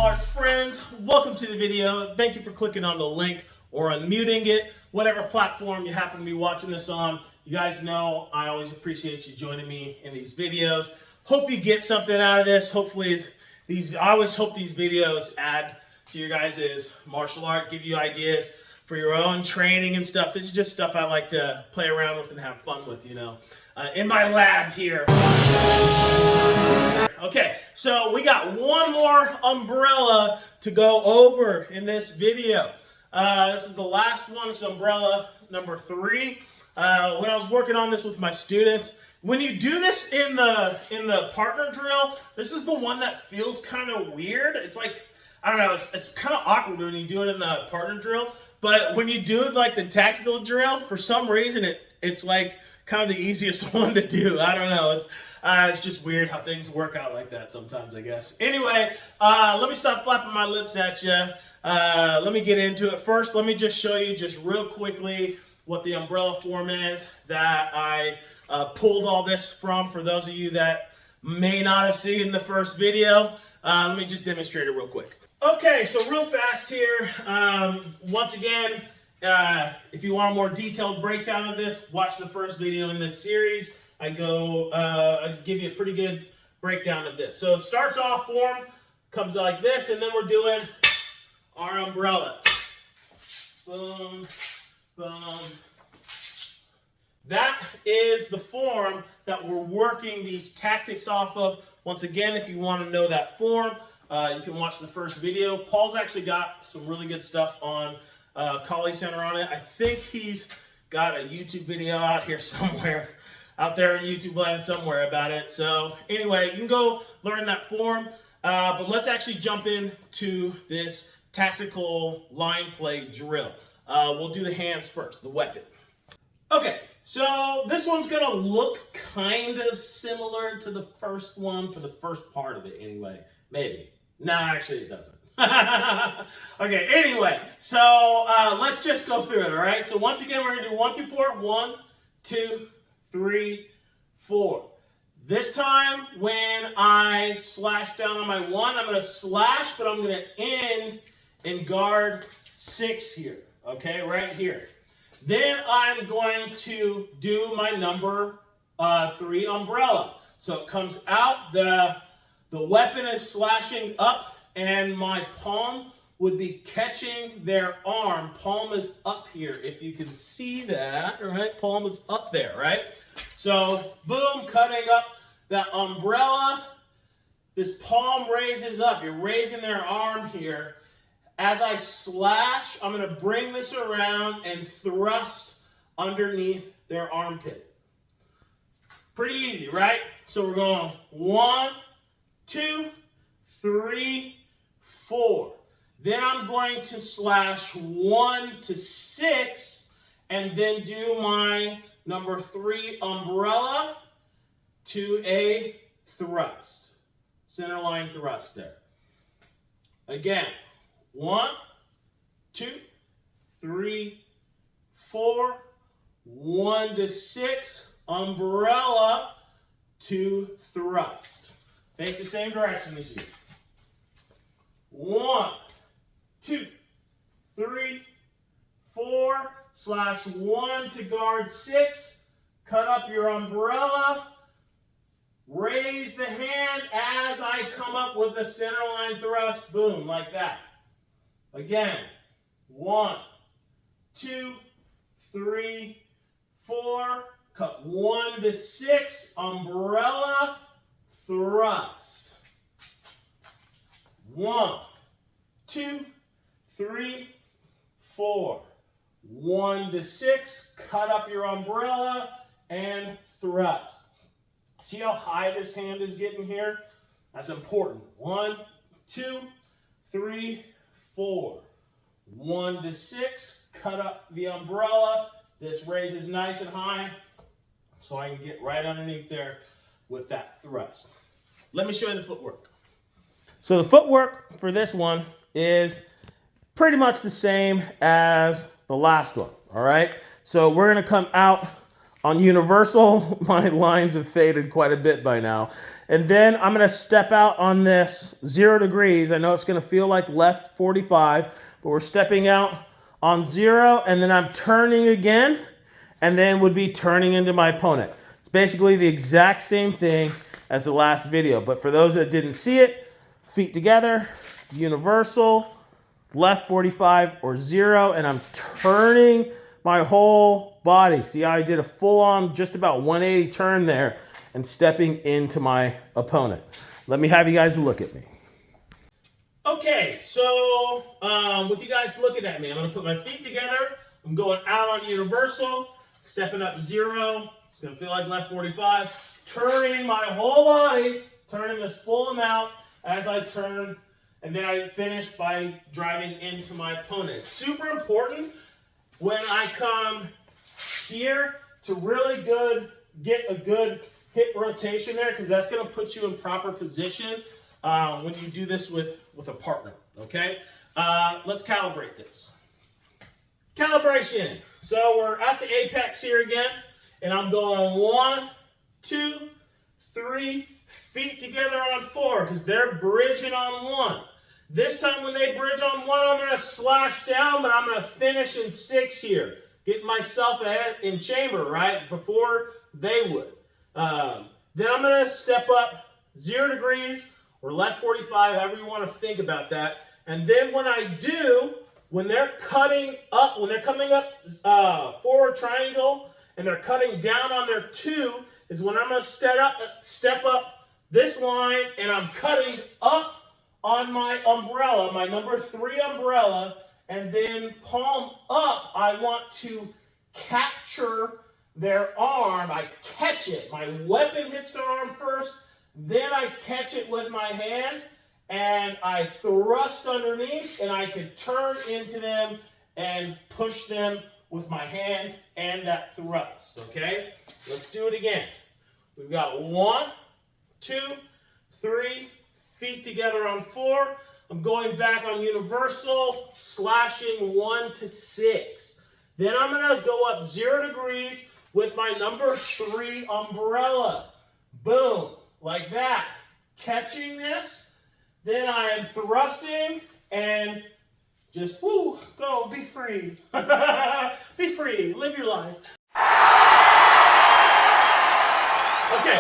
arts friends, welcome to the video. Thank you for clicking on the link or unmuting it, whatever platform you happen to be watching this on. You guys know I always appreciate you joining me in these videos. Hope you get something out of this. Hopefully I always hope these videos add to your guys' martial art, give you ideas for your own training and stuff. This is just stuff I like to play around with and have fun with, you know, in my lab here. Okay, so we got one more umbrella to go over in this video. This is the last one. It's umbrella number 3. When I was working on this with my students, when you do this in the partner drill, this is the one that feels kind of weird. It's like, I don't know, it's kind of awkward when you do it in the partner drill. But when you do it like the tactical drill, for some reason it's like kind of the easiest one to do. I don't know. It's just weird how things work out like that sometimes, I guess. Anyway, let me stop flapping my lips at you. Let me get into it. First, let me just show you just real quickly what the umbrella form is that I pulled all this from for those of you that may not have seen the first video. Let me just demonstrate it real quick. Okay, so real fast here. Once again, if you want a more detailed breakdown of this, watch the first video in this series. I give you a pretty good breakdown of this. So it starts off form, comes like this, and then we're doing our umbrella. Boom, boom. That is the form that we're working these tactics off of. Once again, if you want to know that form, you can watch the first video. Paul's actually got some really good stuff on Kali Center on it. I think he's got a YouTube video out here somewhere, out there in YouTube land somewhere about it. So anyway, you can go learn that form. But let's actually jump into this tactical line play drill. We'll do the hands first, the weapon. Okay, so this one's gonna look kind of similar to the first one for the first part of it anyway. Maybe. No, actually it doesn't. Okay, anyway, so let's just go through it, all right? So once again, we're gonna do 1 through 4. 1, 2, 3, 4. This time, when I slash down on my 1, I'm gonna slash, but I'm gonna end in guard 6 here, okay, right here. Then I'm going to do my number 3 umbrella. So it comes out, the weapon is slashing up, and my palm would be catching their arm. Palm is up here, if you can see that, right? Palm is up there, right? So, boom, cutting up that umbrella. This palm raises up. You're raising their arm here. As I slash, I'm going to bring this around and thrust underneath their armpit. Pretty easy, right? So we're going 1, 2, 3, 4. Then I'm going to slash 1 to 6 and then do my number 3 umbrella to a thrust. Center line thrust there. Again, 1, 2, 3, 4, 1 to 6, umbrella to thrust. Face the same direction as you. 1, 2, 3, 4, slash 1 to guard 6, cut up your umbrella, raise the hand as I come up with the center line thrust, boom, like that. Again, 1, 2, 3, 4, cut 1 to 6, umbrella, thrust. 1, 2, 3, 4. 1 to 6, cut up your umbrella, and thrust. See how high this hand is getting here? That's important. 1, 2, 3, 4. 1 to 6, cut up the umbrella. This raises nice and high, so I can get right underneath there with that thrust. Let me show you the footwork. So the footwork for this one is pretty much the same as the last one, all right? So we're gonna come out On universal, my lines have faded quite a bit by now. And then I'm gonna step out on this 0 degrees. I know it's gonna feel like left 45, but we're stepping out on 0, and then I'm turning again, and then would be turning into my opponent. It's basically the exact same thing as the last video, but for those that didn't see it, feet together, universal, left 45 or 0, and I'm turning my whole body. See how I did a full-on, just about 180 turn there and stepping into my opponent. Let me have you guys look at me. Okay, so with you guys looking at me, I'm gonna put my feet together. I'm going out on universal, stepping up 0. It's gonna feel like left 45. Turning my whole body, turning this full amount as I turn, and then I finish by driving into my opponent. Super important when I come here to really get a good hip rotation there, because that's going to put you in proper position when you do this with a partner, okay? Let's calibrate this. Calibration. So we're at the apex here again, and I'm going 1, 2, 3, feet together on 4, because they're bridging on 1. This time when they bridge on 1, I'm going to slash down, but I'm going to finish in 6 here. Get myself ahead in chamber, right, before they would. Then I'm going to step up 0 degrees or left 45, however you want to think about that. And then when I do, when they're cutting up, when they're coming up forward triangle and they're cutting down on their 2, is when I'm going to step up this line, and I'm cutting up on my umbrella, my number 3 umbrella, and then palm up, I want to capture their arm. I catch it. My weapon hits their arm first, then I catch it with my hand, and I thrust underneath, and I can turn into them and push them with my hand and that thrust, okay? Let's do it again. We've got 1, 2, 3, feet together on 4. I'm going back on universal, slashing 1 to 6. Then I'm going to go up 0 degrees with my number 3 umbrella. Boom, like that. Catching this, then I am thrusting and just, woo, go, be free. Be free, live your life. Okay,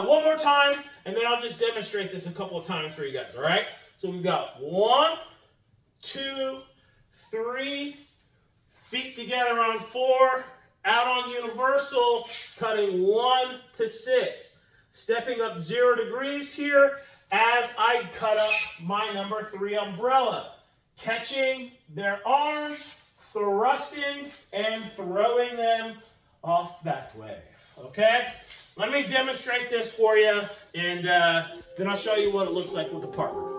one more time, and then I'll just demonstrate this a couple of times for you guys, all right? So we've got 1, 2, 3, feet together on 4, out on universal, cutting 1 to 6. Stepping up 0 degrees here as I cut up my number 3 umbrella. Catching their arm, thrusting, and throwing them off that way, okay? Let me demonstrate this for you, and then I'll show you what it looks like with a partner.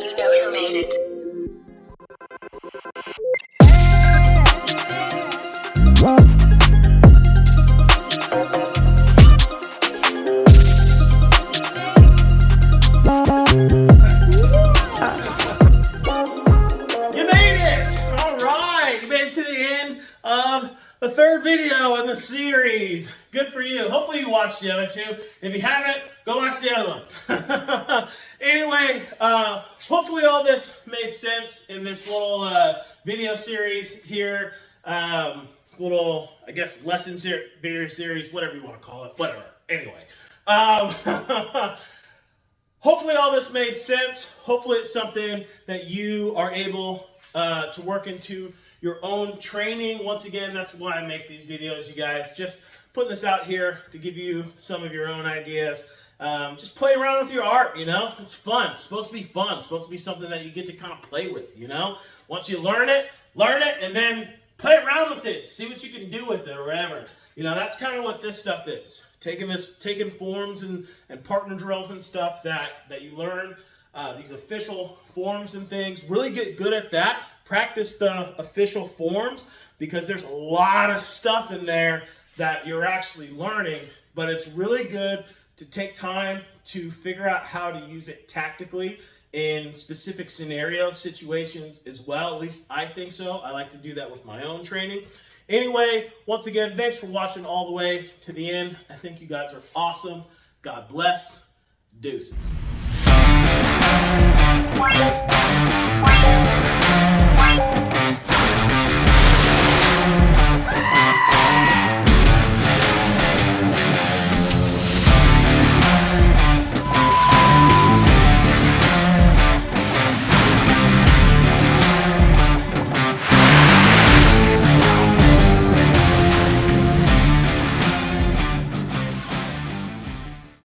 You know who made it. Jeez, good for you. Hopefully you watched the other two. If you haven't, go watch the other ones. Anyway, hopefully all this made sense in this little video series here. This little, I guess, video series, whatever you want to call it. Whatever. Anyway. Hopefully all this made sense. Hopefully it's something that you are able to work into your own training. Once again, that's why I make these videos, you guys. Just putting this out here to give you some of your own ideas. Just play around with your art, you know? It's fun. It's supposed to be fun. It's supposed to be something that you get to kind of play with, you know? Once you learn it, and then play around with it. See what you can do with it or whatever. You know, that's kind of what this stuff is. Taking forms and partner drills and stuff that you learn, these official forms and things. Really get good at that. Practice the official forms, because there's a lot of stuff in there that you're actually learning, but it's really good to take time to figure out how to use it tactically in specific scenario situations as well. At least I think so. I like to do that with my own training. Anyway, once again, thanks for watching all the way to the end. I think you guys are awesome. God bless. Deuces.